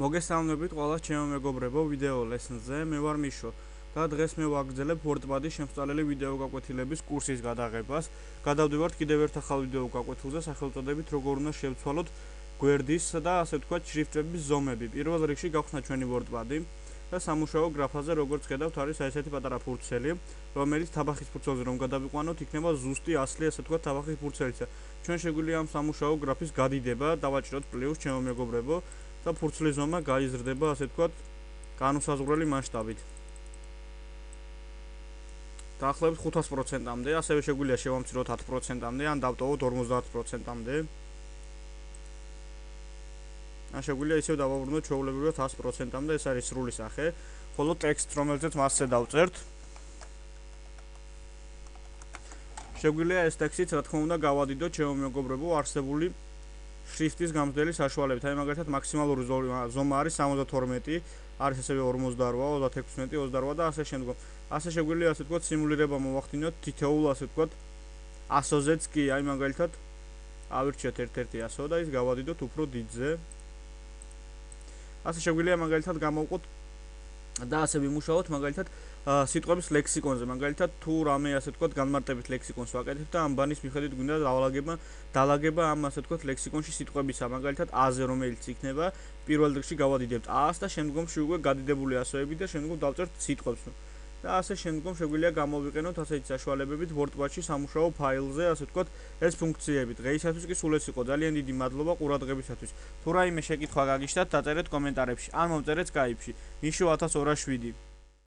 მოგესალმებით ყველას ჩემო მეგობრებო ვიდეო ლესონზე. მე ვარ მიშო და დღეს მე ვაგრძელებ WordPad-ის შემსწავლელი ვიდეო გაკვეთილების კურსის გადაღებას. გადავდივართ კიდევ ერთ ახალ ვიდეო გაკვეთილზე სახელწოდებით როგორ უნდა შევცვალოთ გვერდის და ასე ვთქვათ შრიფტების ზომები. პირველ რიგში გავხსნა ჩვენი WordPad-ი და სამუშაო გრაფაზე როგორც ხედავთ არის ესეთი პატარა ფურცელი, რომელიც თაბახის ფურცელზე რომ გადავიყვანოთ, იქნება ზუსტი ასლი ასე ვთქვათ თაბახის ფურცელისა. ჩვენ შეგვიძლია ამ სამუშაო გრაფის გადიდება დავაჭროთ პლუს ჩემო მეგობრებო. და ფურცლის ზომა გაიზრდება ასე ვთქვათ განუსაზღვრელი მასშტაბით. დაახლოებით 500%-მდე, ასევე შეგვიძლია შევამციროთ 10%-მდე, ან დავტოვოთ 50%-მდე. ან შეგვიძლია ისევ დავაბრუნოთ ჩვეულებრივად 100%-მდე, ეს არის სრული სახე, ხოლო ტექსტ რომელზეც მასზე დავწერთ. შეგვიძლია ეს ტექსტიც რა თქმა უნდა გავადიდოთ ჩემო მეგობრებო არსებული შრიფტის გამძლეების საშუალებით. აი მაგალითად მაქსიმალური ზომა არის 72, არის ასევე 48, 36, 28 და ასე შემდგომ. ასე შეგვიძლია ასე ვთქვათ სიმულირება მოვახდინოთ თითოეულ ასე ვთქვათ ასოზეც კი, აი მაგალითად ავირჩიოთ ერთ-ერთი ასო და ის გავადიდოთ უფრო დიდზე. ასე შეგვიძლია მაგალითად გამოვყოთ და ასე ვიმუშაოთ მაგალითად სიტყვების ლექსიკონზე, მაგალითად თუ რამე ასე ვთქვათ განმარტებით ლექსიკონს ვაკეთებ და ამ ბანის მიხედვით გვინდა დალაგება ამ ასე ვთქვათ ლექსიკონში სიტყვებისა, მაგალითად A-ზე რომელიც იქნება, პირველ რიგში გავადიდებთ A-ს და შემდგომში უკვე გადიდებული ასოები და შემდგომ დავწერთ სიტყვებს. და ასე შემდგომ შეგვიძლია გამოვიყენოთ ასეთი საშუალებებით WordPad-ში სამუშაო ფაილზე, ასე ვთქვათ, ეს ფუნქციები. დღეისათვის კი სულ ეს იყო. ძალიან დიდი მადლობა ყურადღებისათვის. თუ რაიმე შეკითხვა გაგიჩნდათ, დაწერეთ კომენტარებში ან მომწერეთ Skype-ში. მიშო 1207